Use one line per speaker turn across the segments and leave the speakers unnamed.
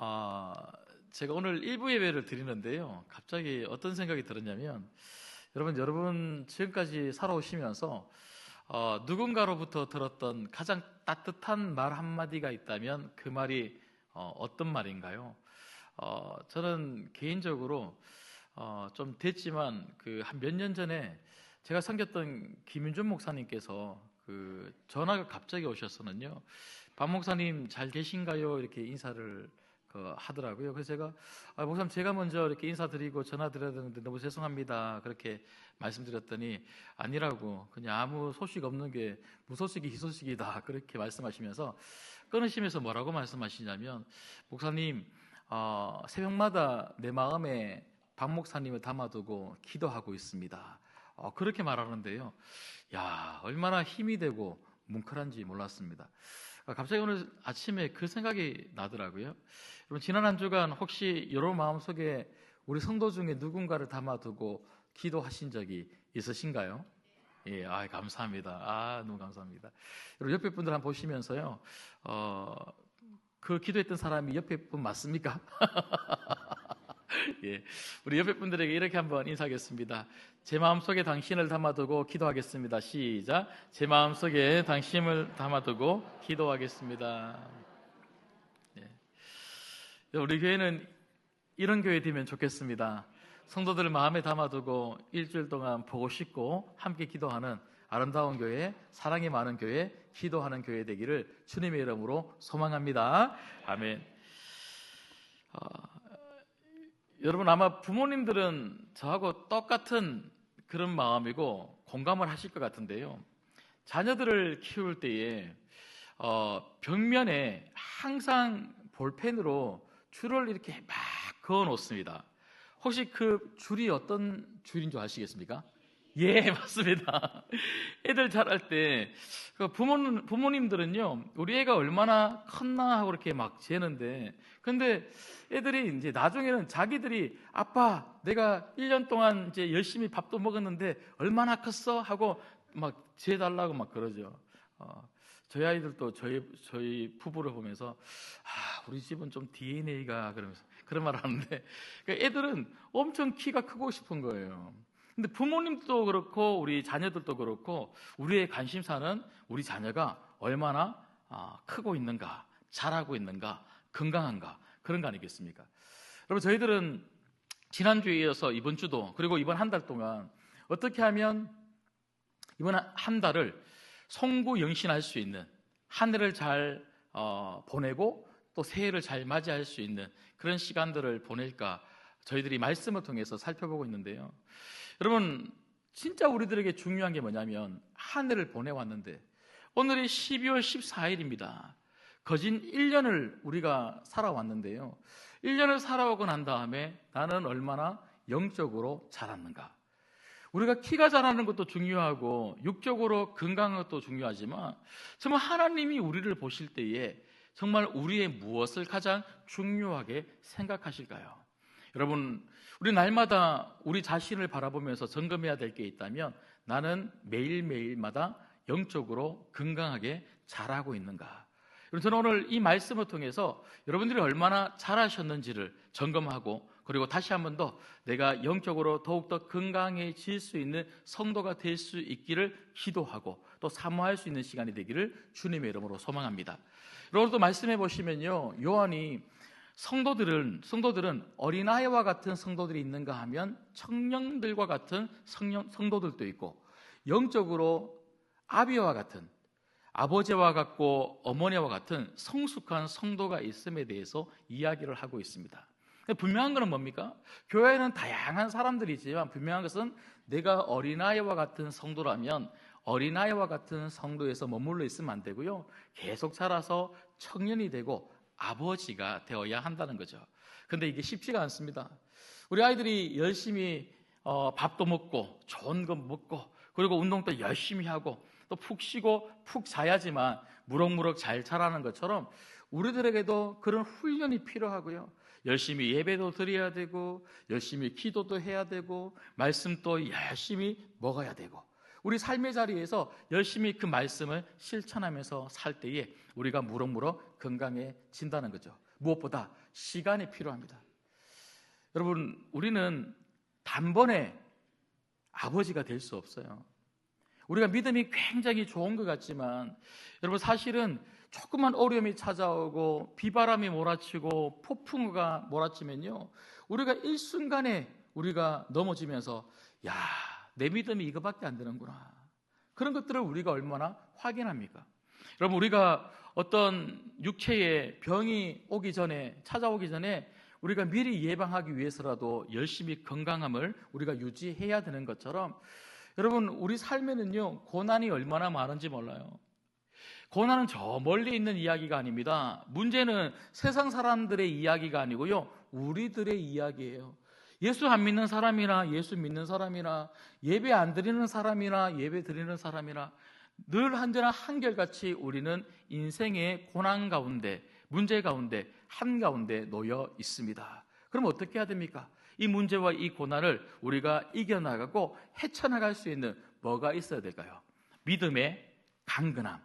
아, 제가 오늘 일부 예배를 드리는데요. 갑자기 어떤 생각이 들었냐면, 여러분 지금까지 살아오시면서 누군가로부터 들었던 가장 따뜻한 말 한마디가 있다면 그 말이 어떤 말인가요? 저는 개인적으로 좀 됐지만 그 한 몇 년 전에 제가 섬겼던 김윤준 목사님께서 그 전화가 갑자기 오셨었는요. 박 목사님 잘 계신가요? 이렇게 인사를 하더라고요. 그래서 제가 목사님 제가 먼저 이렇게 인사드리고 전화 드려야 되는데 너무 죄송합니다. 그렇게 말씀드렸더니 아니라고, 그냥 아무 소식 없는 게 무소식이 희소식이다 그렇게 말씀하시면서 끊으시면서 뭐라고 말씀하시냐면, 목사님 새벽마다 내 마음에 박 목사님을 담아두고 기도하고 있습니다. 그렇게 말하는데요. 야, 얼마나 힘이 되고 뭉클한지 몰랐습니다. 갑자기 오늘 아침에 그 생각이 나더라고요. 여러분, 지난 한 주간 혹시 여러분 마음속에 우리 성도 중에 누군가를 담아두고 기도하신 적이 있으신가요? 예, 감사합니다. 너무 감사합니다. 여러분, 옆에 분들 한번 보시면서요, 그 기도했던 사람이 옆에 분 맞습니까? 예, 우리 옆에 분들에게 이렇게 한번 인사하겠습니다. 제 마음속에 당신을 담아두고 기도하겠습니다. 시작. 제 마음속에 당신을 담아두고 기도하겠습니다. 예. 우리 교회는 이런 교회 되면 좋겠습니다. 성도들을 마음에 담아두고 일주일 동안 보고 싶고 함께 기도하는 아름다운 교회, 사랑이 많은 교회, 기도하는 교회 되기를 주님의 이름으로 소망합니다. 아멘. 여러분, 아마 부모님들은 저하고 똑같은 그런 마음이고 공감을 하실 것 같은데요. 자녀들을 키울 때에 벽면에 항상 볼펜으로 줄을 이렇게 막 그어 놓습니다. 혹시 그 줄이 어떤 줄인 줄 아시겠습니까? 예, 맞습니다. 애들 자랄 때 부모님들은요, 우리 애가 얼마나 컸나 하고 이렇게 막 재는데, 근데 애들이 이제 나중에는 자기들이 아빠, 내가 1년 동안 이제 열심히 밥도 먹었는데 얼마나 컸어? 하고 막 재달라고 막 그러죠. 저희 아이들도 저희 부부를 보면서 우리 집은 좀 DNA가 그러면서 그런 말을 하는데, 그러니까 애들은 엄청 키가 크고 싶은 거예요. 근데 부모님도 그렇고 우리 자녀들도 그렇고 우리의 관심사는 우리 자녀가 얼마나 크고 있는가, 잘하고 있는가, 건강한가, 그런 거 아니겠습니까? 여러분, 저희들은 지난주에 이어서 이번 주도, 그리고 이번 한 달 동안 어떻게 하면 이번 한 달을 송구영신할 수 있는, 한 해를 잘 보내고 또 새해를 잘 맞이할 수 있는 그런 시간들을 보낼까 저희들이 말씀을 통해서 살펴보고 있는데요. 여러분, 진짜 우리들에게 중요한 게 뭐냐면 한 해를 보내왔는데 오늘이 12월 14일입니다. 거진 1년을 우리가 살아왔는데요. 1년을 살아오고 난 다음에 나는 얼마나 영적으로 자랐는가. 우리가 키가 자라는 것도 중요하고 육적으로 건강한 것도 중요하지만 정말 하나님이 우리를 보실 때에 정말 우리의 무엇을 가장 중요하게 생각하실까요? 여러분, 우리 날마다 우리 자신을 바라보면서 점검해야 될 게 있다면 나는 매일매일마다 영적으로 건강하게 자라고 있는가? 저는 오늘 이 말씀을 통해서 여러분들이 얼마나 잘하셨는지를 점검하고, 그리고 다시 한 번 더 내가 영적으로 더욱더 건강해질 수 있는 성도가 될 수 있기를 기도하고 또 사모할 수 있는 시간이 되기를 주님의 이름으로 소망합니다. 여러분, 또 말씀해 보시면요, 요한이 성도들은 어린아이와 같은 성도들이 있는가 하면 청년들과 같은 성도들도 있고, 영적으로 아비와 같은, 아버지와 같고 어머니와 같은 성숙한 성도가 있음에 대해서 이야기를 하고 있습니다. 분명한 것은 뭡니까? 교회에는 다양한 사람들이 있지만 분명한 것은 내가 어린아이와 같은 성도라면 어린아이와 같은 성도에서 머물러 있으면 안 되고요, 계속 자라서 청년이 되고 아버지가 되어야 한다는 거죠. 그런데 이게 쉽지가 않습니다. 우리 아이들이 열심히 밥도 먹고 좋은 거 먹고 그리고 운동도 열심히 하고 또 푹 쉬고 푹 자야지만 무럭무럭 잘 자라는 것처럼 우리들에게도 그런 훈련이 필요하고요, 열심히 예배도 드려야 되고 열심히 기도도 해야 되고 말씀도 열심히 먹어야 되고 우리 삶의 자리에서 열심히 그 말씀을 실천하면서 살 때에 우리가 무럭무럭 건강해진다는 거죠. 무엇보다 시간이 필요합니다. 여러분, 우리는 단번에 아버지가 될 수 없어요. 우리가 믿음이 굉장히 좋은 것 같지만 여러분, 사실은 조그만 어려움이 찾아오고 비바람이 몰아치고 폭풍우가 몰아치면요, 우리가 일순간에 우리가 넘어지면서 야, 내 믿음이 이거밖에 안 되는구나, 그런 것들을 우리가 얼마나 확인합니까? 여러분, 우리가 어떤 육체의 병이 찾아오기 전에 우리가 미리 예방하기 위해서라도 열심히 건강함을 우리가 유지해야 되는 것처럼, 여러분, 우리 삶에는요, 고난이 얼마나 많은지 몰라요. 고난은 저 멀리 있는 이야기가 아닙니다. 문제는 세상 사람들의 이야기가 아니고요, 우리들의 이야기예요. 예수 안 믿는 사람이나 예수 믿는 사람이나 예배 안 드리는 사람이나 예배 드리는 사람이나 늘 언제나 한결같이 우리는 인생의 고난 가운데, 문제 가운데, 한가운데 놓여 있습니다. 그럼 어떻게 해야 됩니까? 이 문제와 이 고난을 우리가 이겨나가고 헤쳐나갈 수 있는 뭐가 있어야 될까요? 믿음의 강건함,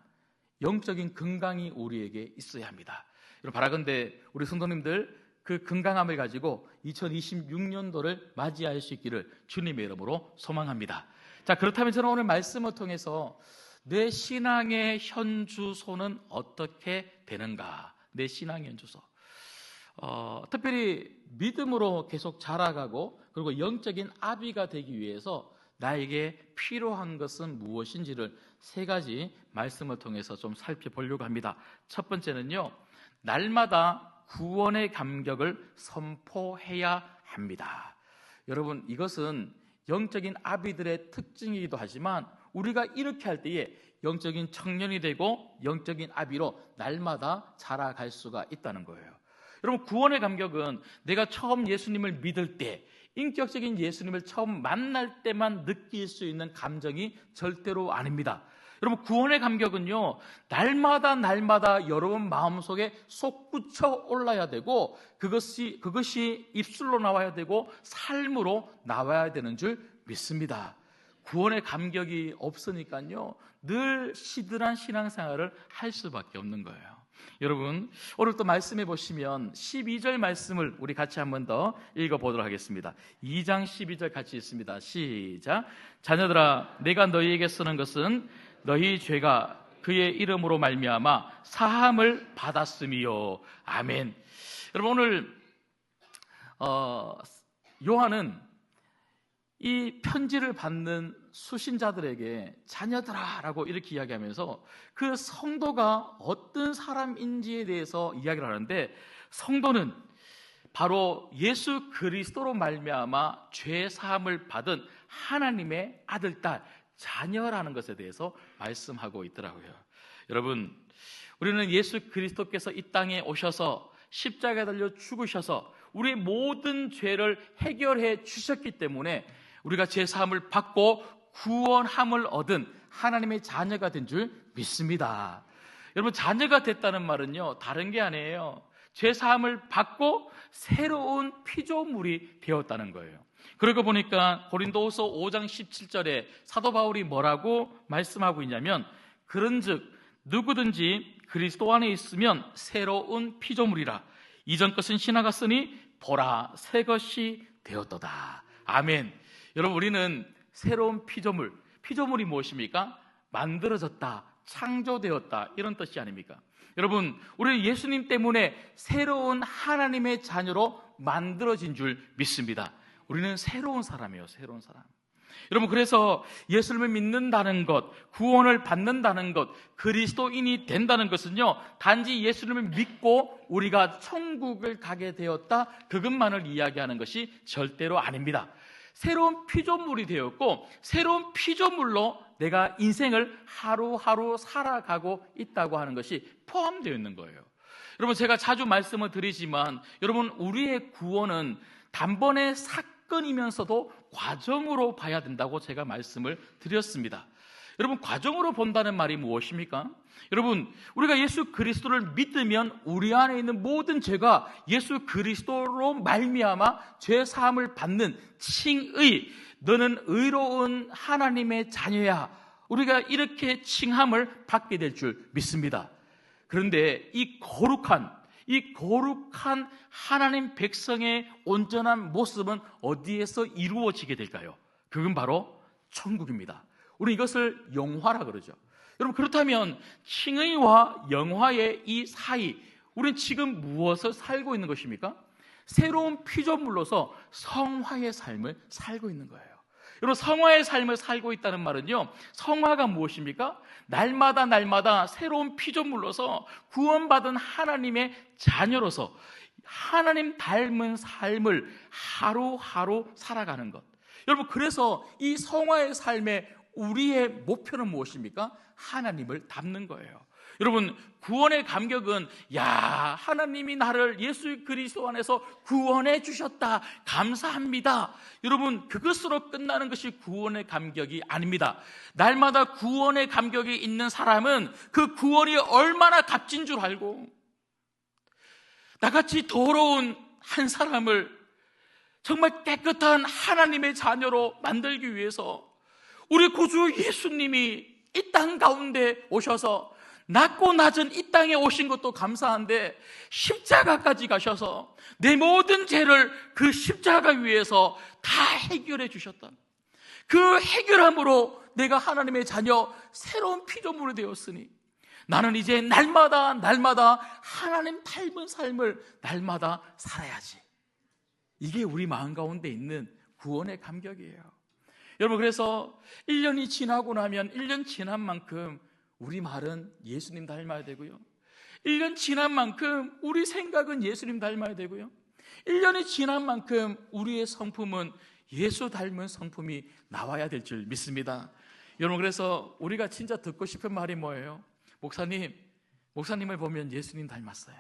영적인 건강이 우리에게 있어야 합니다. 여러분, 바라건대 우리 성도님들 그 건강함을 가지고 2026년도를 맞이할 수 있기를 주님의 이름으로 소망합니다. 자, 그렇다면 저는 오늘 말씀을 통해서 내 신앙의 현주소는 어떻게 되는가? 내 신앙의 현주소. 특별히 믿음으로 계속 자라가고 그리고 영적인 아비가 되기 위해서 나에게 필요한 것은 무엇인지를 세 가지 말씀을 통해서 좀 살펴보려고 합니다. 첫 번째는요, 날마다 구원의 감격을 선포해야 합니다. 여러분, 이것은 영적인 아비들의 특징이기도 하지만 우리가 이렇게 할 때에 영적인 청년이 되고 영적인 아비로 날마다 자라갈 수가 있다는 거예요. 여러분, 구원의 감격은 내가 처음 예수님을 믿을 때, 인격적인 예수님을 처음 만날 때만 느낄 수 있는 감정이 절대로 아닙니다. 여러분, 구원의 감격은요, 날마다 여러분 마음속에 솟구쳐 올라야 되고 그것이 입술로 나와야 되고 삶으로 나와야 되는 줄 믿습니다. 구원의 감격이 없으니까요, 늘 시들한 신앙생활을 할 수밖에 없는 거예요. 여러분, 오늘 또 말씀해 보시면 12절 말씀을 우리 같이 한 번 더 읽어보도록 하겠습니다. 2장 12절 같이 읽습니다. 시작. 자녀들아, 내가 너희에게 쓰는 것은 너희 죄가 그의 이름으로 말미암아 사함을 받았음이요. 아멘. 여러분, 오늘 요한은 이 편지를 받는 수신자들에게 자녀들아 라고 이렇게 이야기하면서 그 성도가 어떤 사람인지에 대해서 이야기를 하는데, 성도는 바로 예수 그리스도로 말미암아 죄 사함을 받은 하나님의 아들, 딸, 자녀라는 것에 대해서 말씀하고 있더라고요. 여러분, 우리는 예수 그리스도께서 이 땅에 오셔서 십자가에 달려 죽으셔서 우리의 모든 죄를 해결해 주셨기 때문에 우리가 죄사함을 받고 구원함을 얻은 하나님의 자녀가 된 줄 믿습니다. 여러분, 자녀가 됐다는 말은요, 다른 게 아니에요. 죄사함을 받고 새로운 피조물이 되었다는 거예요. 그러고 보니까 고린도후서 5장 17절에 사도 바울이 뭐라고 말씀하고 있냐면, 그런즉 누구든지 그리스도 안에 있으면 새로운 피조물이라. 이전 것은 지나갔으니 보라, 새 것이 되었도다. 아멘. 여러분, 우리는 새로운 피조물이 무엇입니까? 만들어졌다, 창조되었다, 이런 뜻이 아닙니까? 여러분, 우리는 예수님 때문에 새로운 하나님의 자녀로 만들어진 줄 믿습니다. 우리는 새로운 사람이에요. 새로운 사람. 여러분, 그래서 예수님을 믿는다는 것, 구원을 받는다는 것, 그리스도인이 된다는 것은요, 단지 예수님을 믿고 우리가 천국을 가게 되었다, 그것만을 이야기하는 것이 절대로 아닙니다. 새로운 피조물이 되었고 새로운 피조물로 내가 인생을 하루하루 살아가고 있다고 하는 것이 포함되어 있는 거예요. 여러분, 제가 자주 말씀을 드리지만, 여러분, 우리의 구원은 단번에 사건이면서도 과정으로 봐야 된다고 제가 말씀을 드렸습니다. 여러분, 과정으로 본다는 말이 무엇입니까? 여러분, 우리가 예수 그리스도를 믿으면 우리 안에 있는 모든 죄가 예수 그리스도로 말미암아 죄 사함을 받는 칭의, 너는 의로운 하나님의 자녀야, 우리가 이렇게 칭함을 받게 될 줄 믿습니다. 그런데 이 거룩한 하나님 백성의 온전한 모습은 어디에서 이루어지게 될까요? 그건 바로 천국입니다. 우리 이것을 영화라 그러죠. 여러분, 그렇다면 칭의와 영화의 이 사이, 우리는 지금 무엇을 살고 있는 것입니까? 새로운 피조물로서 성화의 삶을 살고 있는 거예요. 여러분, 성화의 삶을 살고 있다는 말은요, 성화가 무엇입니까? 날마다 새로운 피조물로서 구원받은 하나님의 자녀로서 하나님 닮은 삶을 하루하루 살아가는 것. 여러분, 그래서 이 성화의 삶의 우리의 목표는 무엇입니까? 하나님을 닮는 거예요. 여러분, 구원의 감격은 하나님이 나를 예수 그리스도 안에서 구원해 주셨다, 감사합니다. 여러분, 그것으로 끝나는 것이 구원의 감격이 아닙니다. 날마다 구원의 감격이 있는 사람은 그 구원이 얼마나 값진 줄 알고, 나같이 더러운 한 사람을 정말 깨끗한 하나님의 자녀로 만들기 위해서 우리 구주 예수님이 이 땅 가운데 오셔서 낮고 낮은 이 땅에 오신 것도 감사한데 십자가까지 가셔서 내 모든 죄를 그 십자가 위에서 다 해결해 주셨다. 그 해결함으로 내가 하나님의 자녀, 새로운 피조물이 되었으니 나는 이제 날마다 하나님 닮은 삶을 날마다 살아야지. 이게 우리 마음 가운데 있는 구원의 감격이에요. 여러분, 그래서 1년이 지나고 나면 1년 지난 만큼 우리 말은 예수님 닮아야 되고요, 1년 지난 만큼 우리 생각은 예수님 닮아야 되고요, 1년이 지난 만큼 우리의 성품은 예수 닮은 성품이 나와야 될 줄 믿습니다. 여러분, 그래서 우리가 진짜 듣고 싶은 말이 뭐예요? 목사님을 보면 예수님 닮았어요.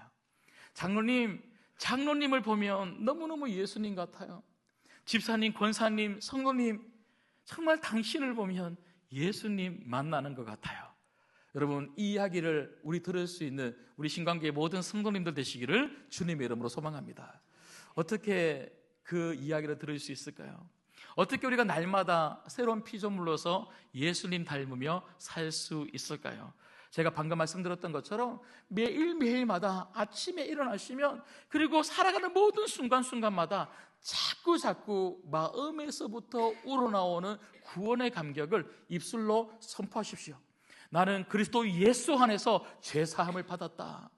장로님을 보면 너무너무 예수님 같아요. 집사님, 권사님, 성도님, 정말 당신을 보면 예수님 만나는 것 같아요. 여러분, 이 이야기를 우리 들을 수 있는 우리 신관계의 모든 성도님들 되시기를 주님의 이름으로 소망합니다. 어떻게 그 이야기를 들을 수 있을까요? 어떻게 우리가 날마다 새로운 피조물로서 예수님 닮으며 살 수 있을까요? 제가 방금 말씀드렸던 것처럼 매일마다 아침에 일어나시면, 그리고 살아가는 모든 순간순간마다 자꾸 마음에서부터 우러나오는 구원의 감격을 입술로 선포하십시오. 나는 그리스도 예수 안에서 죄사함을 받았다.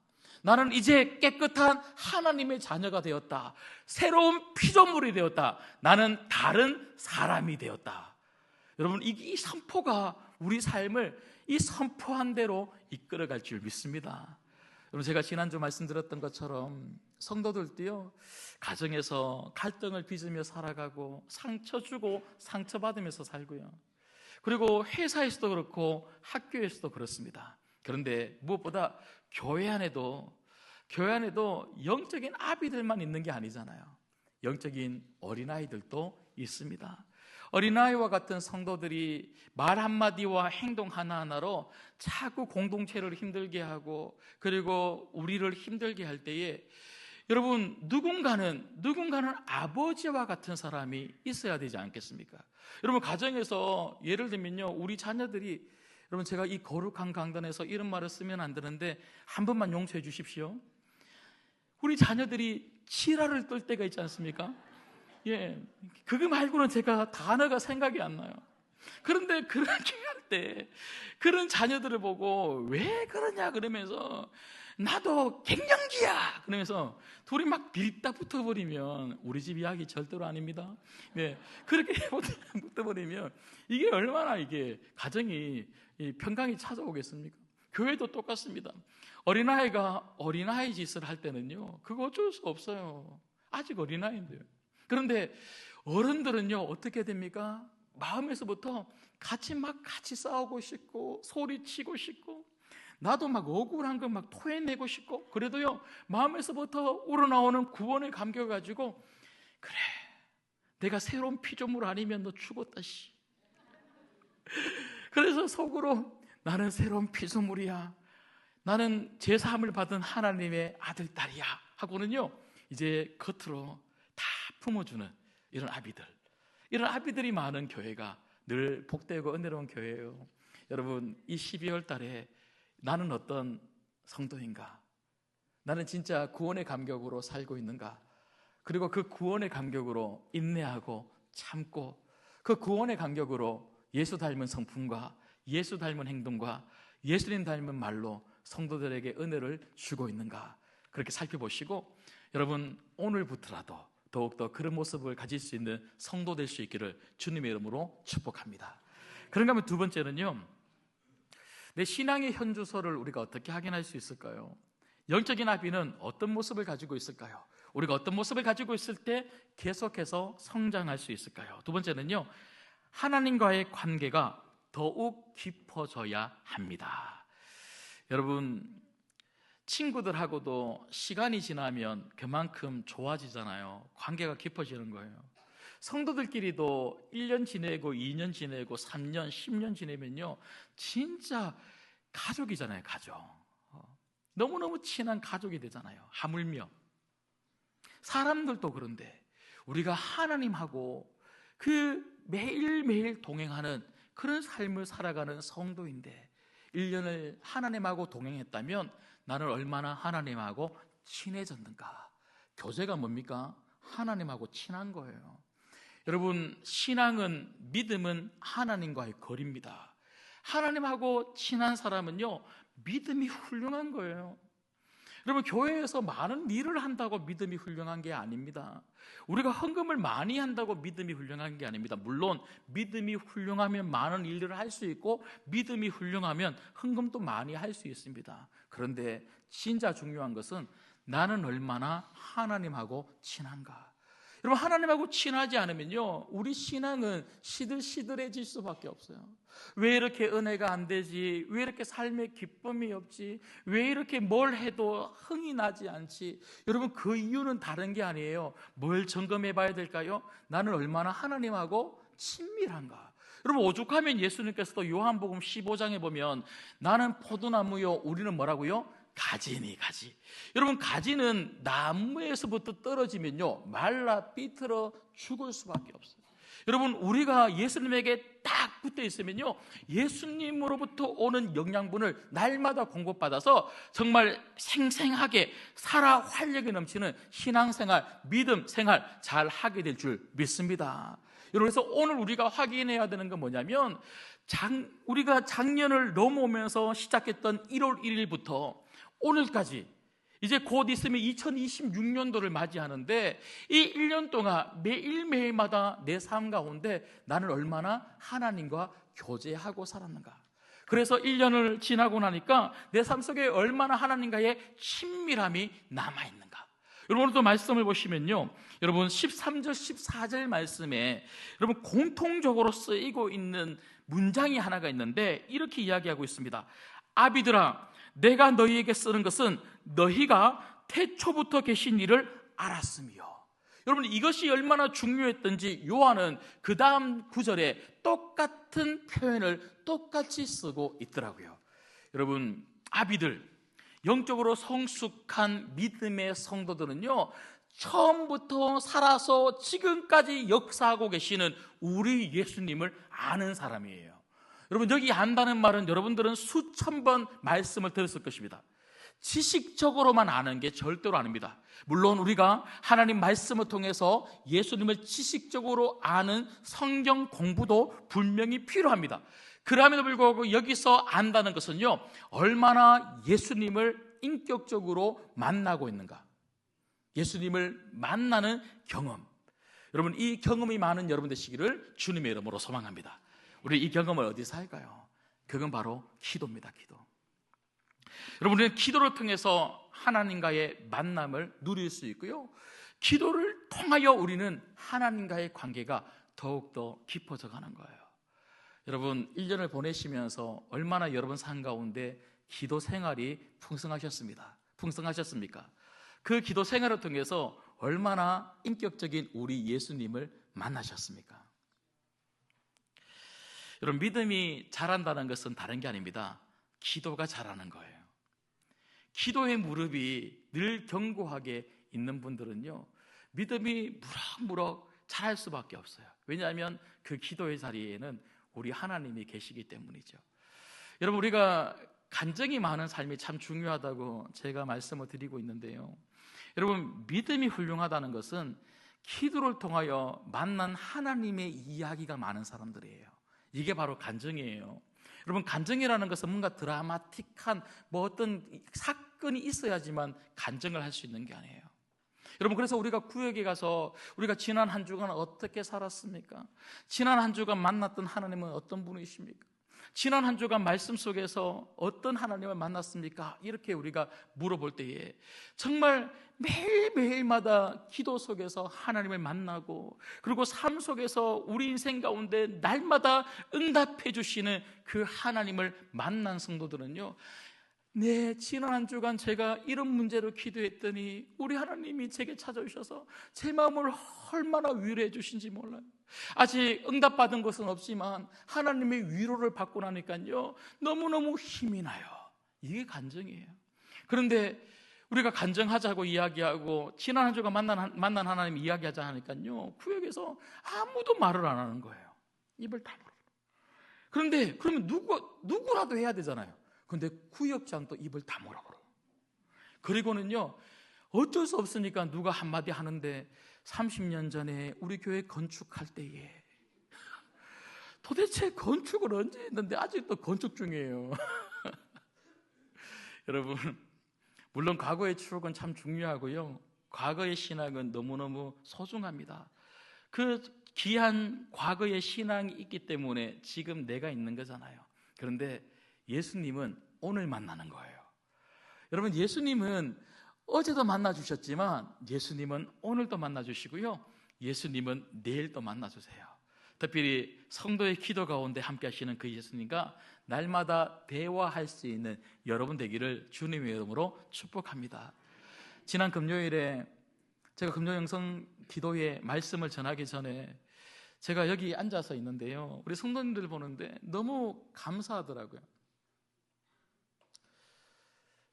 나는 이제 깨끗한 하나님의 자녀가 되었다. 새로운 피조물이 되었다. 나는 다른 사람이 되었다. 여러분, 이 선포가 우리 삶을 이 선포한 대로 이끌어갈 줄 믿습니다. 여러분, 제가 지난주 말씀드렸던 것처럼 성도들도요, 가정에서 갈등을 빚으며 살아가고 상처 주고 상처받으면서 살고요, 그리고 회사에서도 그렇고 학교에서도 그렇습니다. 그런데 무엇보다 교회 안에도 영적인 아비들만 있는 게 아니잖아요. 영적인 어린아이들도 있습니다. 어린아이와 같은 성도들이 말 한마디와 행동 하나하나로 자꾸 공동체를 힘들게 하고, 그리고 우리를 힘들게 할 때에 여러분, 누군가는 아버지와 같은 사람이 있어야 되지 않겠습니까? 여러분, 가정에서 예를 들면요, 우리 자녀들이, 여러분, 제가 이 거룩한 강단에서 이런 말을 쓰면 안 되는데 한 번만 용서해 주십시오. 우리 자녀들이 치라를 떨 때가 있지 않습니까? 그거 말고는 제가 단어가 생각이 안 나요. 그런데 그렇게 할 때 그런 자녀들을 보고 왜 그러냐 그러면서 나도 갱년기야 그러면서 둘이 막 빌다 붙어버리면 우리 집 이야기 절대로 아닙니다. 그렇게 붙어버리면 이게 얼마나 이게 가정이 평강이 찾아오겠습니까? 교회도 똑같습니다. 어린아이가 어린아이 짓을 할 때는요, 그거 어쩔 수 없어요. 아직 어린아이인데요. 그런데 어른들은요, 어떻게 됩니까? 마음에서부터 같이 싸우고 싶고 소리치고 싶고, 나도 막 억울한 거 막 토해내고 싶고, 그래도요, 마음에서부터 우러나오는 구원의 감격을 가지고, 그래, 내가 새로운 피조물 아니면 너 죽었다 씨. 그래서 속으로 나는 새로운 피조물이야, 나는 제사함을 받은 하나님의 아들 딸이야 하고는요, 이제 겉으로 다 품어주는 이런 아비들이 많은 교회가 늘 복되고 은혜로운 교회예요. 여러분, 이 12월 달에 나는 어떤 성도인가? 나는 진짜 구원의 감격으로 살고 있는가? 그리고 그 구원의 감격으로 인내하고 참고, 그 구원의 감격으로 예수 닮은 성품과 예수 닮은 행동과 예수님 닮은 말로 성도들에게 은혜를 주고 있는가? 그렇게 살펴보시고, 여러분 오늘부터라도 더욱더 그런 모습을 가질 수 있는 성도 될 수 있기를 주님의 이름으로 축복합니다. 그런가 하면 두 번째는요, 내 신앙의 현주소를 우리가 어떻게 확인할 수 있을까요? 영적인 아비는 어떤 모습을 가지고 있을까요? 우리가 어떤 모습을 가지고 있을 때 계속해서 성장할 수 있을까요? 두 번째는요, 하나님과의 관계가 더욱 깊어져야 합니다. 여러분, 친구들하고도 시간이 지나면 그만큼 좋아지잖아요. 관계가 깊어지는 거예요. 성도들끼리도 1년 지내고 2년 지내고 3년, 10년 지내면요, 진짜 가족이잖아요. 가족. 너무너무 친한 가족이 되잖아요. 하물며 사람들도 그런데 우리가 하나님하고 그 매일매일 동행하는 그런 삶을 살아가는 성도인데 1년을 하나님하고 동행했다면 나는 얼마나 하나님하고 친해졌는가? 교제가 뭡니까? 하나님하고 친한 거예요. 여러분, 신앙은, 믿음은 하나님과의 거리입니다. 하나님하고 친한 사람은요, 믿음이 훌륭한 거예요. 여러분, 교회에서 많은 일을 한다고 믿음이 훌륭한 게 아닙니다. 우리가 헌금을 많이 한다고 믿음이 훌륭한 게 아닙니다. 물론 믿음이 훌륭하면 많은 일들을 할 수 있고, 믿음이 훌륭하면 헌금도 많이 할 수 있습니다. 그런데 진짜 중요한 것은 나는 얼마나 하나님하고 친한가. 여러분, 하나님하고 친하지 않으면요, 우리 신앙은 시들시들해질 수밖에 없어요. 왜 이렇게 은혜가 안 되지? 왜 이렇게 삶에 기쁨이 없지? 왜 이렇게 뭘 해도 흥이 나지 않지? 여러분, 그 이유는 다른 게 아니에요. 뭘 점검해 봐야 될까요? 나는 얼마나 하나님하고 친밀한가? 여러분, 오죽하면 예수님께서도 요한복음 15장에 보면 나는 포도나무요, 우리는 뭐라고요? 가지니 가지. 여러분, 가지는 나무에서부터 떨어지면요, 말라 삐뚤어 죽을 수밖에 없어요. 여러분, 우리가 예수님에게 딱 붙어 있으면요, 예수님으로부터 오는 영양분을 날마다 공급받아서 정말 생생하게 살아 활력이 넘치는 신앙생활, 믿음 생활 잘 하게 될 줄 믿습니다. 여러분, 그래서 오늘 우리가 확인해야 되는 건 뭐냐면, 우리가 작년을 넘어오면서 시작했던 1월 1일부터 오늘까지 이제 곧 있으면 2026년도를 맞이하는데, 이 1년 동안 매일매일마다 내 삶 가운데 나는 얼마나 하나님과 교제하고 살았는가. 그래서 1년을 지나고 나니까 내 삶 속에 얼마나 하나님과의 친밀함이 남아있는가. 여러분, 오늘도 말씀을 보시면요, 여러분 13절 14절 말씀에 여러분 공통적으로 쓰이고 있는 문장이 하나가 있는데 이렇게 이야기하고 있습니다. 아비들아, 내가 너희에게 쓰는 것은 너희가 태초부터 계신 일을 알았으며. 여러분, 이것이 얼마나 중요했던지 요한은 그 다음 구절에 똑같은 표현을 똑같이 쓰고 있더라고요. 여러분, 아비들, 영적으로 성숙한 믿음의 성도들은요, 처음부터 살아서 지금까지 역사하고 계시는 우리 예수님을 아는 사람이에요. 여러분, 여기 안다는 말은 여러분들은 수천 번 말씀을 들었을 것입니다. 지식적으로만 아는 게 절대로 아닙니다. 물론 우리가 하나님 말씀을 통해서 예수님을 지식적으로 아는 성경 공부도 분명히 필요합니다. 그럼에도 불구하고 여기서 안다는 것은요, 얼마나 예수님을 인격적으로 만나고 있는가, 예수님을 만나는 경험. 여러분, 이 경험이 많은 여러분 되시기를 주님의 이름으로 소망합니다. 우리 이 경험을 어디서 할까요? 그건 바로 기도입니다. 기도. 여러분, 우리는 기도를 통해서 하나님과의 만남을 누릴 수 있고요, 기도를 통하여 우리는 하나님과의 관계가 더욱더 깊어져 가는 거예요. 여러분, 1년을 보내시면서 얼마나 여러분 삶 가운데 기도 생활이 풍성하셨습니까? 그 기도 생활을 통해서 얼마나 인격적인 우리 예수님을 만나셨습니까? 여러분, 믿음이 자란다는 것은 다른 게 아닙니다. 기도가 자라는 거예요. 기도의 무릎이 늘 견고하게 있는 분들은요, 믿음이 무럭무럭 자랄 수밖에 없어요. 왜냐하면 그 기도의 자리에는 우리 하나님이 계시기 때문이죠. 여러분, 우리가 간증이 많은 삶이 참 중요하다고 제가 말씀을 드리고 있는데요. 여러분, 믿음이 훌륭하다는 것은 기도를 통하여 만난 하나님의 이야기가 많은 사람들이에요. 이게 바로 간증이에요. 여러분, 간증이라는 것은 뭔가 드라마틱한 어떤 사건이 있어야지만 간증을 할 수 있는 게 아니에요. 여러분, 그래서 우리가 구역에 가서 우리가 지난 한 주간 어떻게 살았습니까? 지난 한 주간 만났던 하나님은 어떤 분이십니까? 지난 한 주간 말씀 속에서 어떤 하나님을 만났습니까? 이렇게 우리가 물어볼 때에 정말 매일매일마다 기도 속에서 하나님을 만나고, 그리고 삶 속에서 우리 인생 가운데 날마다 응답해 주시는 그 하나님을 만난 성도들은요, 네, 지난 한 주간 제가 이런 문제로 기도했더니 우리 하나님이 제게 찾아오셔서 제 마음을 얼마나 위로해 주신지 몰라요. 아직 응답받은 것은 없지만 하나님의 위로를 받고 나니까요, 너무너무 힘이 나요. 이게 간증이에요. 그런데 우리가 간증하자고 이야기하고 지난 한 주간 만난 하나님 이야기하자 하니까요, 구역에서 아무도 말을 안 하는 거예요. 입을 다물어. 그런데 그러면 누구라도 해야 되잖아요. 근데 구역장 또 입을 다물어버려요. 그리고는요, 어쩔 수 없으니까 누가 한마디 하는데 30년 전에 우리 교회 건축할 때에 도대체 건축을 언제 했는데 아직도 건축 중이에요. 여러분, 물론 과거의 추억은 참 중요하고요, 과거의 신앙은 너무너무 소중합니다. 그 귀한 과거의 신앙이 있기 때문에 지금 내가 있는 거잖아요. 그런데 예수님은 오늘 만나는 거예요. 여러분, 예수님은 어제도 만나주셨지만 예수님은 오늘도 만나주시고요, 예수님은 내일도 만나주세요. 특별히 성도의 기도 가운데 함께 하시는 그 예수님과 날마다 대화할 수 있는 여러분 되기를 주님의 이름으로 축복합니다. 지난 금요일에 제가 금요 영성 기도회 말씀을 전하기 전에 제가 여기 앉아서 있는데요, 우리 성도님들 보는데 너무 감사하더라고요.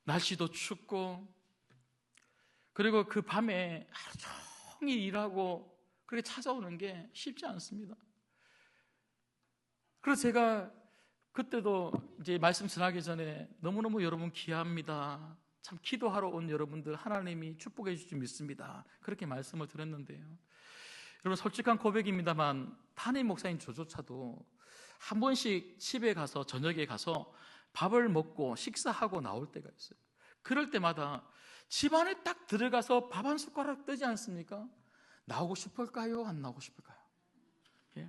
날씨도 춥고, 그리고 그 밤에 하루 종일 일하고 그렇게 찾아오는 게 쉽지 않습니다. 그래서 제가 그때도 이제 말씀 전하기 전에 너무너무 여러분 귀합니다, 참 기도하러 온 여러분들 하나님이 축복해 주실 줄 믿습니다, 그렇게 말씀을 드렸는데요, 여러분, 솔직한 고백입니다만 담임 목사님 저조차도 한 번씩 집에 가서 저녁에 가서 밥을 먹고 식사하고 나올 때가 있어요. 그럴 때마다 집안에 딱 들어가서 밥 한 숟가락 뜨지 않습니까? 나오고 싶을까요? 안 나오고 싶을까요? 예?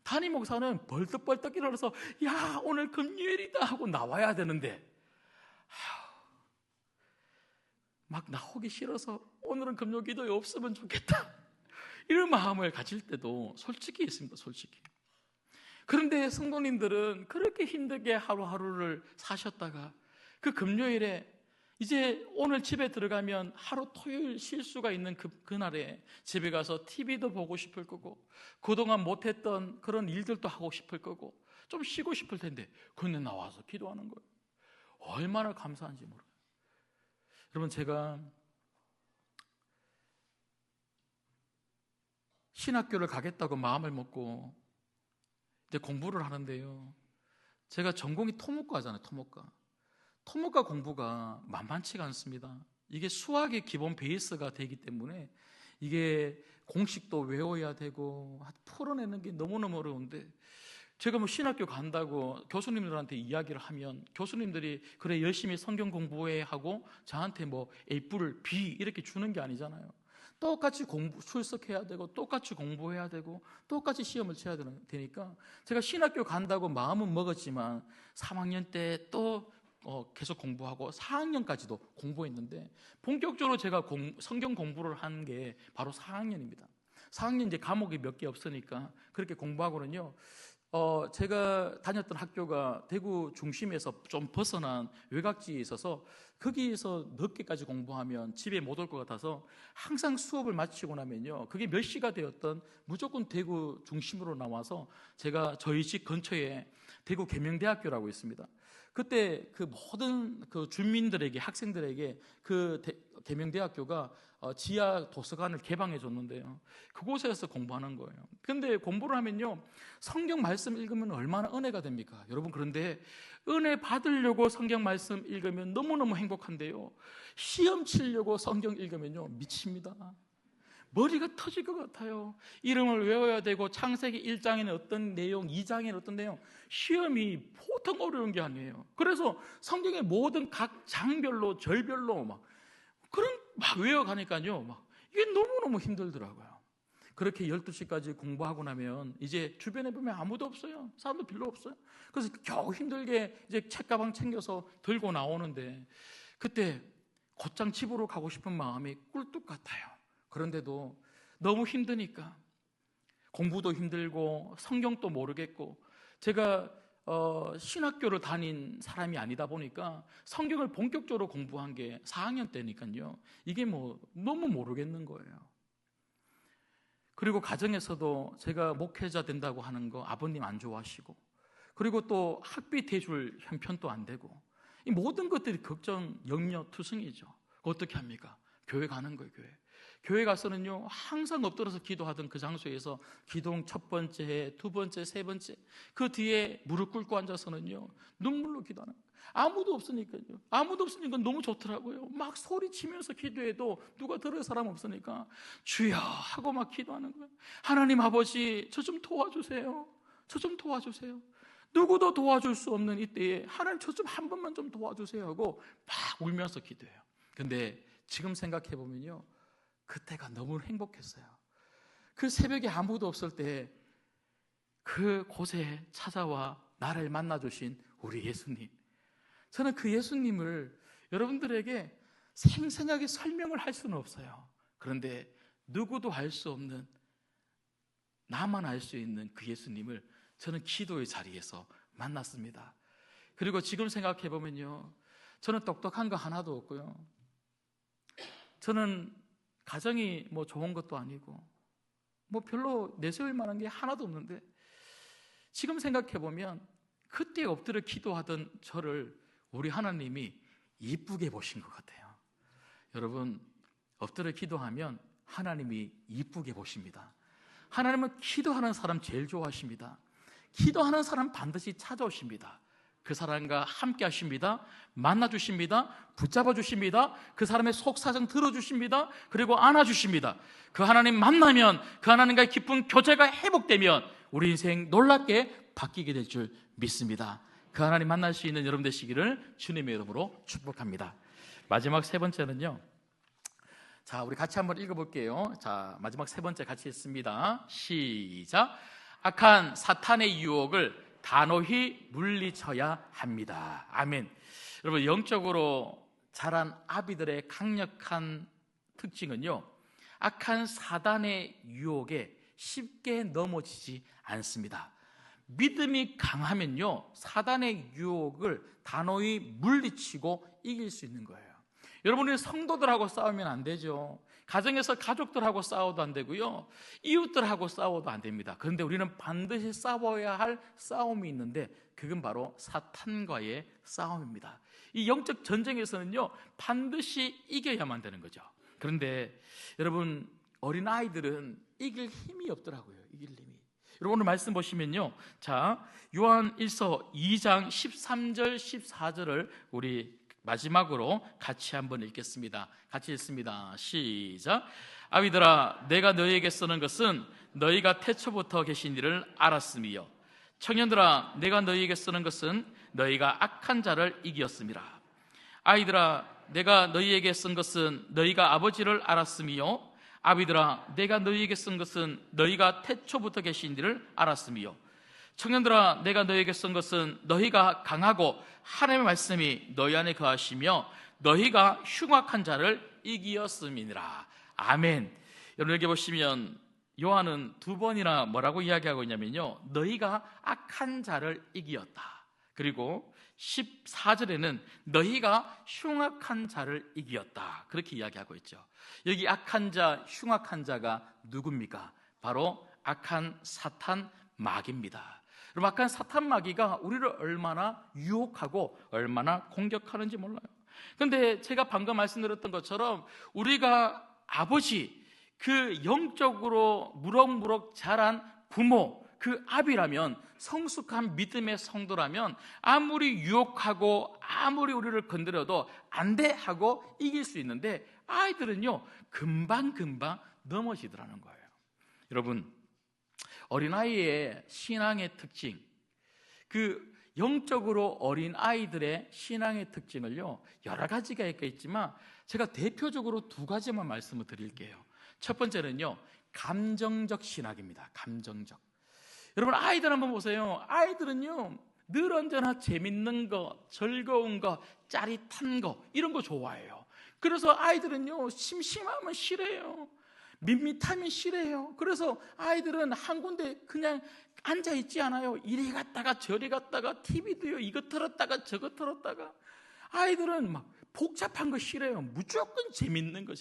담임 목사는 벌떡벌떡 일어나서 야, 오늘 금요일이다 하고 나와야 되는데 막 나오기 싫어서 오늘은 금요 기도에 없으면 좋겠다, 이런 마음을 가질 때도 솔직히 있습니다. 솔직히. 그런데 성도님들은 그렇게 힘들게 하루하루를 사셨다가 그 금요일에 이제 오늘 집에 들어가면 하루 토요일 쉴 수가 있는 그날에 집에 가서 TV도 보고 싶을 거고 그동안 못했던 그런 일들도 하고 싶을 거고 좀 쉬고 싶을 텐데 근데 나와서 기도하는 거예요. 얼마나 감사한지 모르겠어요. 여러분, 제가 신학교를 가겠다고 마음을 먹고 이제 공부를 하는데요, 제가 전공이 토목과잖아요. 토목과 공부가 만만치가 않습니다. 이게 수학의 기본 베이스가 되기 때문에 이게 공식도 외워야 되고 풀어내는 게 너무너무 어려운데, 제가 신학교 간다고 교수님들한테 이야기를 하면 교수님들이 그래 열심히 성경 공부해 하고 저한테 A뿔 B 이렇게 주는 게 아니잖아요. 똑같이 출석해야 되고 똑같이 공부해야 되고 똑같이 시험을 쳐야 되니까 제가 신학교 간다고 마음은 먹었지만 3학년 때 또 계속 공부하고 4학년까지도 공부했는데 본격적으로 제가 성경 공부를 한 게 바로 4학년입니다. 4학년 이제 과목이 몇 개 없으니까 그렇게 공부하고는요, 제가 다녔던 학교가 대구 중심에서 좀 벗어난 외곽지에 있어서 거기에서 늦게까지 공부하면 집에 못 올 것 같아서 항상 수업을 마치고 나면요, 그게 몇 시가 되었던 무조건 대구 중심으로 나와서 제가 저희 집 근처에 대구 계명대학교라고 있습니다. 그때 그 모든 그 주민들에게, 학생들에게 그 계명대학교가 지하 도서관을 개방해 줬는데요, 그곳에서 공부하는 거예요. 근데 공부를 하면요, 성경 말씀 읽으면 얼마나 은혜가 됩니까 여러분? 그런데 은혜 받으려고 성경 말씀 읽으면 너무너무 행복한데요, 시험 치려고 성경 읽으면요 미칩니다. 머리가 터질 것 같아요. 이름을 외워야 되고, 창세기 1장에는 어떤 내용, 2장에는 어떤 내용, 시험이 보통 어려운 게 아니에요. 그래서 성경의 모든 각 장별로, 절별로 막 외워가니까요, 이게 너무너무 힘들더라고요. 그렇게 12시까지 공부하고 나면 이제 주변에 보면 아무도 없어요. 사람도 별로 없어요. 그래서 겨우 힘들게 이제 책가방 챙겨서 들고 나오는데, 그때 곧장 집으로 가고 싶은 마음이 꿀뚝 같아요. 그런데도 너무 힘드니까, 공부도 힘들고 성경도 모르겠고, 제가 신학교를 다닌 사람이 아니다 보니까 성경을 본격적으로 공부한 게 4학년 때니까요, 이게 너무 모르겠는 거예요. 그리고 가정에서도 제가 목회자 된다고 하는 거 아버님 안 좋아하시고, 그리고 또 학비 대줄 형편도 안 되고, 이 모든 것들이 걱정, 염려, 투성이죠. 어떻게 합니까? 교회 가는 거예요. 교회 가서는요, 항상 엎드려서 기도하던 그 장소에서 기도원 첫 번째, 두 번째, 세 번째, 그 뒤에 무릎 꿇고 앉아서는요 눈물로 기도하는 거예요. 아무도 없으니까 너무 좋더라고요. 막 소리치면서 기도해도 누가 들을 사람 없으니까 주여 하고 막 기도하는 거예요. 하나님 아버지, 저 좀 도와주세요. 저 좀 도와주세요. 누구도 도와줄 수 없는 이때에 하나님 저 좀 한 번만 좀 도와주세요 하고 막 울면서 기도해요. 근데 지금 생각해 보면요, 그때가 너무 행복했어요. 그 새벽에 아무도 없을 때 그 곳에 찾아와 나를 만나주신 우리 예수님, 저는 그 예수님을 여러분들에게 생생하게 설명을 할 수는 없어요. 그런데 누구도 알 수 없는, 나만 알 수 있는 그 예수님을 저는 기도의 자리에서 만났습니다. 그리고 지금 생각해 보면요, 저는 똑똑한 거 하나도 없고요, 저는 가정이 좋은 것도 아니고 별로 내세울 만한 게 하나도 없는데, 지금 생각해 보면 그때 엎드려 기도하던 저를 우리 하나님이 이쁘게 보신 것 같아요. 여러분, 엎드려 기도하면 하나님이 이쁘게 보십니다. 하나님은 기도하는 사람 제일 좋아하십니다. 기도하는 사람 반드시 찾아오십니다. 그 사람과 함께 하십니다. 만나주십니다. 붙잡아 주십니다. 그 사람의 속사정 들어주십니다. 그리고 안아주십니다. 그 하나님 만나면, 그 하나님과의 깊은 교제가 회복되면 우리 인생 놀랍게 바뀌게 될 줄 믿습니다. 그 하나님 만날 수 있는 여러분 되시기를 주님의 이름으로 축복합니다. 마지막 세 번째는요, 자, 우리 같이 한번 읽어볼게요. 자, 마지막 세 번째 같이 읽습니다. 시작. 악한 사탄의 유혹을 단호히 물리쳐야 합니다. 아멘. 여러분, 영적으로 자란 아비들의 강력한 특징은요, 악한 사단의 유혹에 쉽게 넘어지지 않습니다. 믿음이 강하면요, 사단의 유혹을 단호히 물리치고 이길 수 있는 거예요. 여러분이 성도들하고 싸우면 안 되죠. 가정에서 가족들하고 싸워도 안 되고요, 이웃들하고 싸워도 안 됩니다. 그런데 우리는 반드시 싸워야 할 싸움이 있는데, 그건 바로 사탄과의 싸움입니다. 이 영적 전쟁에서는요, 반드시 이겨야만 되는 거죠. 그런데 여러분, 어린아이들은 이길 힘이 없더라고요. 이길 힘이. 여러분, 오늘 말씀 보시면요, 자, 요한 1서 2장 13절 14절을 우리 마지막으로 같이 한번 읽겠습니다. 같이 읽습니다. 시작. 아비들아, 내가 너희에게 쓰는 것은 너희가 태초부터 계신 이를 알았음이요, 청년들아, 내가 너희에게 쓰는 것은 너희가 악한 자를 이기었음이라. 아이들아, 내가 너희에게 쓴 것은 너희가 아버지를 알았음이요, 아비들아, 내가 너희에게 쓴 것은 너희가 태초부터 계신 이를 알았음이요, 청년들아, 내가 너희에게 쓴 것은 너희가 강하고 하나님의 말씀이 너희 안에 거하시며 너희가 흉악한 자를 이기었음이니라. 아멘. 여러분, 여기 보시면 요한은 두 번이나 뭐라고 이야기하고 있냐면요, 너희가 악한 자를 이기었다. 그리고 14절에는 너희가 흉악한 자를 이기었다, 그렇게 이야기하고 있죠. 여기 악한 자, 흉악한 자가 누굽니까? 바로 악한 사탄, 마귀입니다. 여러분, 악한 사탄 마귀가 우리를 얼마나 유혹하고 얼마나 공격하는지 몰라요. 그런데 제가 방금 말씀드렸던 것처럼 우리가 아버지, 그 영적으로 무럭무럭 자란 부모, 그 아비라면, 성숙한 믿음의 성도라면 아무리 유혹하고 아무리 우리를 건드려도 안 돼 하고 이길 수 있는데, 아이들은요 금방금방 넘어지더라는 거예요. 여러분, 어린아이의 신앙의 특징, 그 영적으로 어린 아이들의 신앙의 특징을요 여러 가지가 있겠지만 제가 대표적으로 두 가지만 말씀을 드릴게요. 첫 번째는요 감정적 신학입니다. 감정적. 여러분, 아이들 한번 보세요. 아이들은요 늘 언제나 재밌는 거, 즐거운 거, 짜릿한 거, 이런 거 좋아해요. 그래서 아이들은요 심심하면 싫어해요. 밋밋하면 싫어해요. 그래서 아이들은 한 군데 그냥 앉아있지 않아요. 이리 갔다가 저리 갔다가 TV도요 이거 틀었다가 저거 틀었다가. 아이들은 막 복잡한 거 싫어요. 무조건 재밌는 거.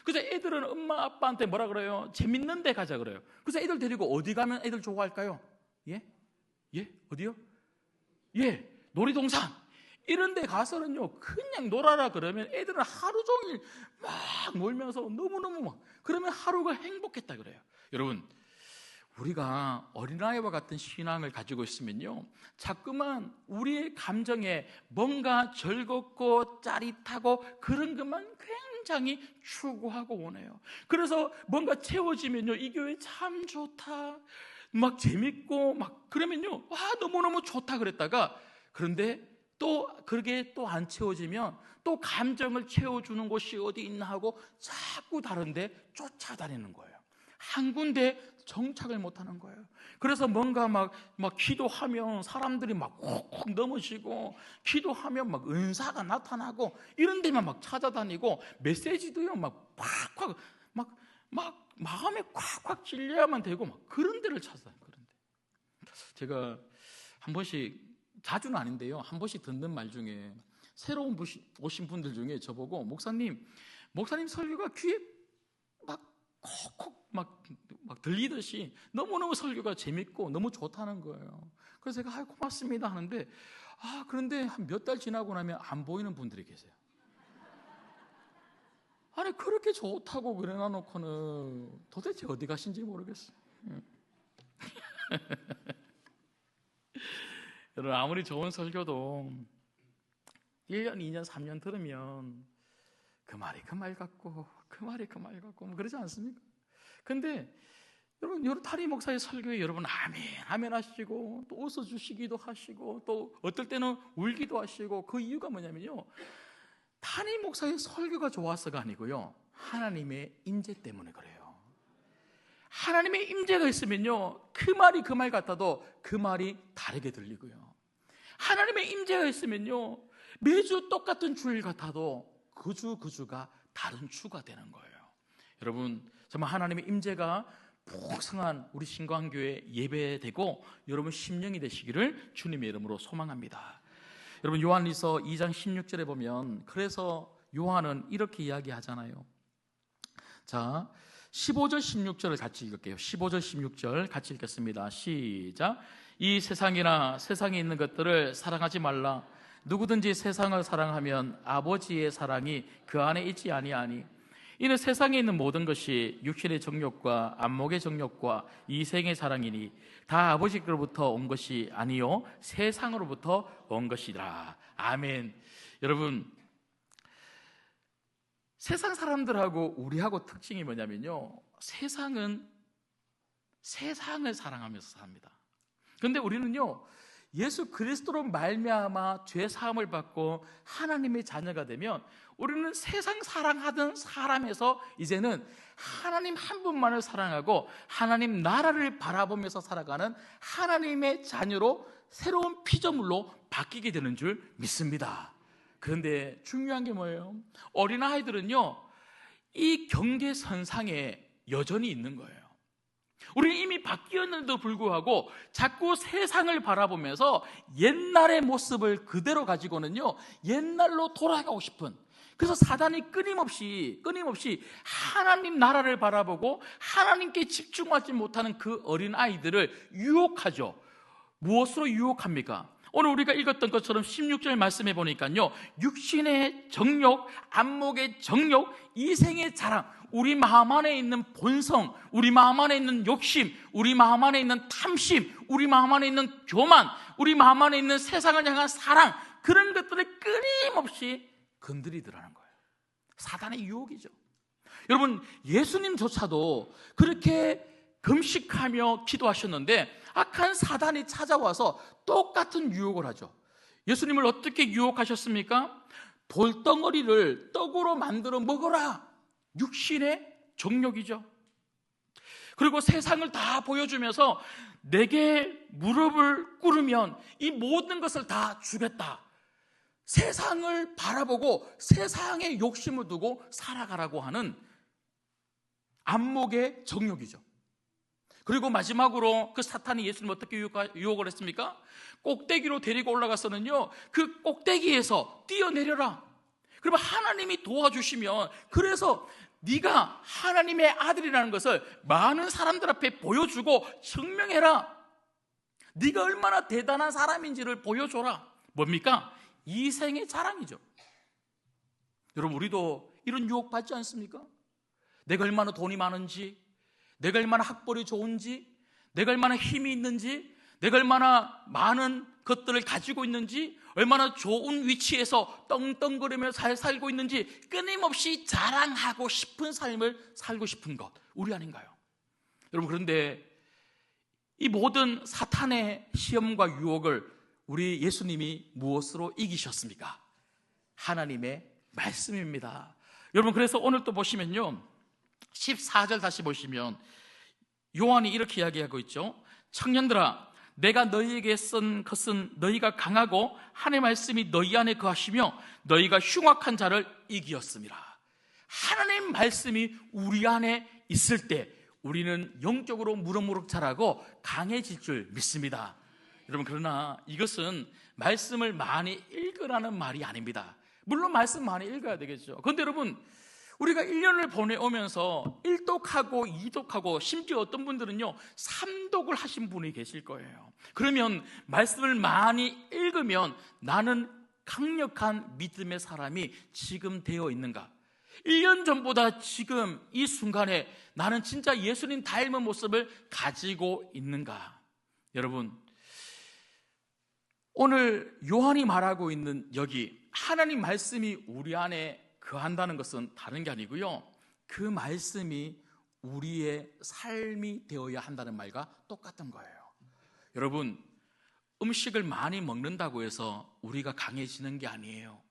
그래서 애들은 엄마 아빠한테 뭐라 그래요? 재밌는 데 가자 그래요. 그래서 애들 데리고 어디 가면 애들 좋아할까요? 예? 어디요? 놀이동산 이런 데 가서는요 그냥 놀아라 그러면 애들은 하루 종일 막 놀면서 너무너무 막, 그러면 하루가 행복했다 그래요. 여러분, 우리가 어린아이와 같은 신앙을 가지고 있으면요 자꾸만 우리의 감정에 뭔가 즐겁고 짜릿하고 그런 것만 굉장히 추구하고 원해요. 그래서 뭔가 채워지면요 이 교회 참 좋다, 막 재밌고 막 그러면요 와 너무너무 좋다 그랬다가, 그런데 또 그게 또 안 채워지면 또 감정을 채워주는 곳이 어디 있나 하고 자꾸 다른데 쫓아다니는 거예요. 한 군데 정착을 못하는 거예요. 그래서 뭔가 막 기도하면 사람들이 막 콕콕 넘어지고, 기도하면 막 은사가 나타나고 이런 데만 막 찾아다니고, 메시지도요 막 팍팍 막 마음에 콱콱 찔려야만 되고 막 그런 데를 찾아다니는. 그런데 제가 한 번씩, 자주는 아닌데요, 한 번씩 듣는 말 중에 새로운 오신 분들 중에 저보고 목사님 설교가 귀에 막 콕콕 막 들리듯이 너무너무 설교가 재밌고 너무 좋다는 거예요. 그래서 제가 고맙습니다 하는데, 그런데 한 몇 달 지나고 나면 안 보이는 분들이 계세요. 아니 그렇게 좋다고 그래놔 놓고는 도대체 어디 가신지 모르겠어요. 여러분, 아무리 좋은 설교도 1년, 2년, 3년 들으면 그 말이 그 말 같고 그 말이 그 말 같고 뭐 그러지 않습니까? 근데 여러분 타리 목사의 설교에 여러분 아멘 하시고 또 웃어주시기도 하시고 또 어떨 때는 울기도 하시고, 그 이유가 뭐냐면요 타리 목사의 설교가 좋아서가 아니고요 하나님의 임재 때문에 그래요. 하나님의 임재가 있으면요 그 말이 그 말 같아도 그 말이 다르게 들리고요, 하나님의 임재가 있으면요 매주 똑같은 주일 같아도 그 주가 다른 주가 되는 거예요. 여러분, 정말 하나님의 임재가 풍성한 우리 신광교회 예배되고 여러분 심령이 되시기를 주님의 이름으로 소망합니다. 여러분, 요한일서 2장 16절에 보면, 그래서 요한은 이렇게 이야기하잖아요. 자, 15절 16절을 같이 읽을게요. 15절 16절 같이 읽겠습니다. 시작. 이 세상이나 세상에 있는 것들을 사랑하지 말라. 누구든지 세상을 사랑하면 아버지의 사랑이 그 안에 있지 아니하니, 이는 세상에 있는 모든 것이 육신의 정욕과 안목의 정욕과 이생의 사랑이니 다 아버지께로부터 온 것이 아니요 세상으로부터 온 것이라. 아멘. 여러분, 세상 사람들하고 우리하고 특징이 뭐냐면요 세상은 세상을 사랑하면서 삽니다. 그런데 우리는요 예수 그리스도로 말미암아 죄 사함을 받고 하나님의 자녀가 되면 우리는 세상 사랑하던 사람에서 이제는 하나님 한 분만을 사랑하고 하나님 나라를 바라보면서 살아가는 하나님의 자녀로 새로운 피조물로 바뀌게 되는 줄 믿습니다. 그런데 중요한 게 뭐예요? 어린아이들은요 이 경계선상에 여전히 있는 거예요. 우리는 이미 바뀌었는데도 불구하고 자꾸 세상을 바라보면서 옛날의 모습을 그대로 가지고는요 옛날로 돌아가고 싶은, 그래서 사단이 끊임없이 하나님 나라를 바라보고 하나님께 집중하지 못하는 그 어린아이들을 유혹하죠. 무엇으로 유혹합니까? 오늘 우리가 읽었던 것처럼 16절 말씀해 보니까요, 육신의 정욕, 안목의 정욕, 이생의 자랑, 우리 마음 안에 있는 본성, 우리 마음 안에 있는 욕심, 우리 마음 안에 있는 탐심, 우리 마음 안에 있는 교만, 우리 마음 안에 있는 세상을 향한 사랑, 그런 것들을 끊임없이 건드리더라는 거예요. 사단의 유혹이죠. 여러분, 예수님조차도 그렇게 금식하며 기도하셨는데 악한 사단이 찾아와서 똑같은 유혹을 하죠. 예수님을 어떻게 유혹하셨습니까? 돌덩어리를 떡으로 만들어 먹어라. 육신의 정욕이죠. 그리고 세상을 다 보여주면서 내게 무릎을 꿇으면 이 모든 것을 다 주겠다. 세상을 바라보고 세상의 욕심을 두고 살아가라고 하는 안목의 정욕이죠. 그리고 마지막으로 그 사탄이 예수님 어떻게 유혹을 했습니까? 꼭대기로 데리고 올라가서는요, 그 꼭대기에서 뛰어내려라. 그리고 하나님이 도와주시면, 그래서 네가 하나님의 아들이라는 것을 많은 사람들 앞에 보여주고 증명해라. 네가 얼마나 대단한 사람인지를 보여줘라. 뭡니까? 이생의 자랑이죠. 여러분, 우리도 이런 유혹 받지 않습니까? 내가 얼마나 돈이 많은지, 내가 얼마나 학벌이 좋은지, 내가 얼마나 힘이 있는지, 내가 얼마나 많은 것들을 가지고 있는지, 얼마나 좋은 위치에서 떵떵거리며 잘 살고 있는지 끊임없이 자랑하고 싶은 삶을 살고 싶은 것, 우리 아닌가요? 여러분, 그런데 이 모든 사탄의 시험과 유혹을 우리 예수님이 무엇으로 이기셨습니까? 하나님의 말씀입니다. 여러분, 그래서 오늘 또 보시면요, 14절 다시 보시면 요한이 이렇게 이야기하고 있죠. 청년들아, 내가 너희에게 쓴 것은 너희가 강하고 하나님의 말씀이 너희 안에 거하시며 너희가 흉악한 자를 이기었습니다. 하나님 말씀이 우리 안에 있을 때 우리는 영적으로 무럭무럭 자라고 강해질 줄 믿습니다. 여러분, 그러나 이것은 말씀을 많이 읽으라는 말이 아닙니다. 물론 말씀 많이 읽어야 되겠죠. 그런데 여러분, 우리가 1년을 보내오면서 1독하고 2독하고 심지어 어떤 분들은요 3독을 하신 분이 계실 거예요. 그러면 말씀을 많이 읽으면 나는 강력한 믿음의 사람이 지금 되어 있는가? 1년 전보다 지금 이 순간에 나는 진짜 예수님 닮은 모습을 가지고 있는가? 여러분, 오늘 요한이 말하고 있는 여기 하나님 말씀이 우리 안에 거한다는 것은 다른 게 아니고요, 그 말씀이 우리의 삶이 되어야 한다는 말과 똑같은 거예요. 여러분, 음식을 많이 먹는다고 해서 우리가 강해지는 게 아니에요.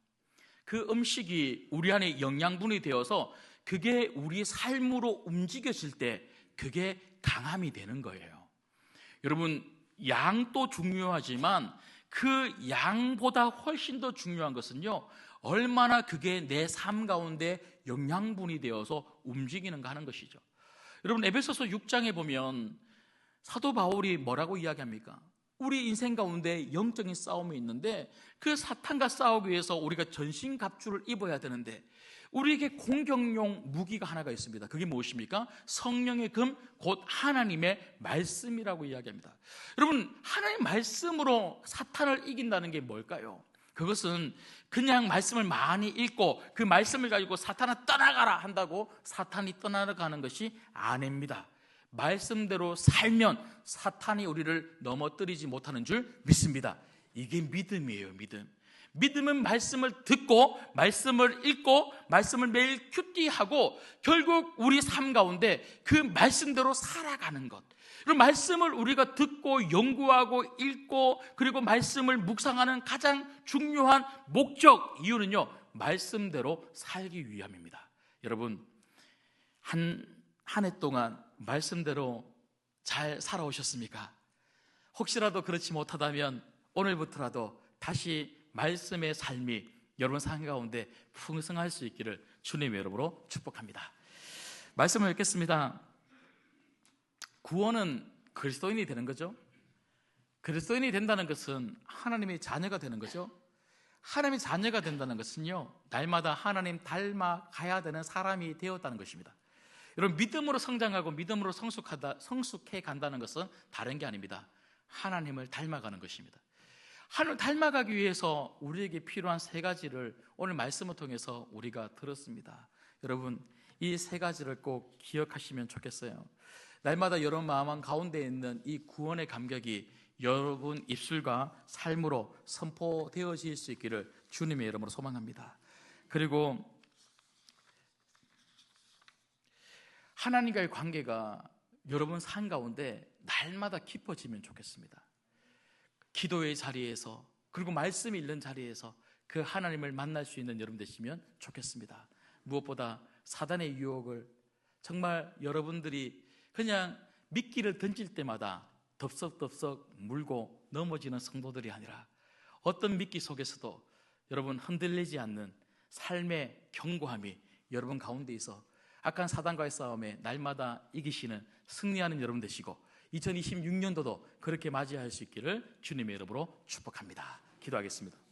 그 음식이 우리 안에 영양분이 되어서 그게 우리 삶으로 움직여질 때 그게 강함이 되는 거예요. 여러분, 양도 중요하지만 그 양보다 훨씬 더 중요한 것은요, 얼마나 그게 내 삶 가운데 영양분이 되어서 움직이는가 하는 것이죠. 여러분, 에베소서 6장에 보면 사도 바울이 뭐라고 이야기합니까? 우리 인생 가운데 영적인 싸움이 있는데 그 사탄과 싸우기 위해서 우리가 전신갑주를 입어야 되는데 우리에게 공격용 무기가 하나가 있습니다. 그게 무엇입니까? 성령의 금, 곧 하나님의 말씀이라고 이야기합니다. 여러분, 하나님의 말씀으로 사탄을 이긴다는 게 뭘까요? 그것은 그냥 말씀을 많이 읽고 그 말씀을 가지고 사탄아 떠나가라 한다고 사탄이 떠나가는 것이 아닙니다. 말씀대로 살면 사탄이 우리를 넘어뜨리지 못하는 줄 믿습니다. 이게 믿음이에요. 믿음은 말씀을 듣고 말씀을 읽고 말씀을 매일 큐티하고 결국 우리 삶 가운데 그 말씀대로 살아가는 것. 그리고 말씀을 우리가 듣고 연구하고 읽고 그리고 말씀을 묵상하는 가장 중요한 목적, 이유는요, 말씀대로 살기 위함입니다. 여러분, 한 해 동안 말씀대로 잘 살아오셨습니까? 혹시라도 그렇지 못하다면 오늘부터라도 다시 말씀의 삶이 여러분 삶 가운데 풍성할 수 있기를 주님의 이름으로 축복합니다. 말씀을 읽겠습니다. 구원은 그리스도인이 되는 거죠. 그리스도인이 된다는 것은 하나님의 자녀가 되는 거죠. 하나님의 자녀가 된다는 것은요, 날마다 하나님 닮아가야 되는 사람이 되었다는 것입니다. 여러분, 믿음으로 성장하고 믿음으로 성숙해 간다는 것은 다른 게 아닙니다. 하나님을 닮아가는 것입니다. 하나님을 닮아가기 위해서 우리에게 필요한 세 가지를 오늘 말씀을 통해서 우리가 들었습니다. 여러분, 이 세 가지를 꼭 기억하시면 좋겠어요. 날마다 여러분 마음 가운데 있는 이 구원의 감격이 여러분 입술과 삶으로 선포되어질 수 있기를 주님의 이름으로 소망합니다. 그리고 하나님과의 관계가 여러분 삶 가운데 날마다 깊어지면 좋겠습니다. 기도의 자리에서, 그리고 말씀 읽는 자리에서 그 하나님을 만날 수 있는 여러분 되시면 좋겠습니다. 무엇보다 사단의 유혹을 정말 여러분들이 그냥 미끼를 던질 때마다 덥석덥석 물고 넘어지는 성도들이 아니라 어떤 미끼 속에서도 여러분 흔들리지 않는 삶의 견고함이 여러분 가운데 있어 악한 사단과의 싸움에 날마다 이기시는, 승리하는 여러분 되시고 2026년도도 그렇게 맞이할 수 있기를 주님의 이름으로 축복합니다. 기도하겠습니다.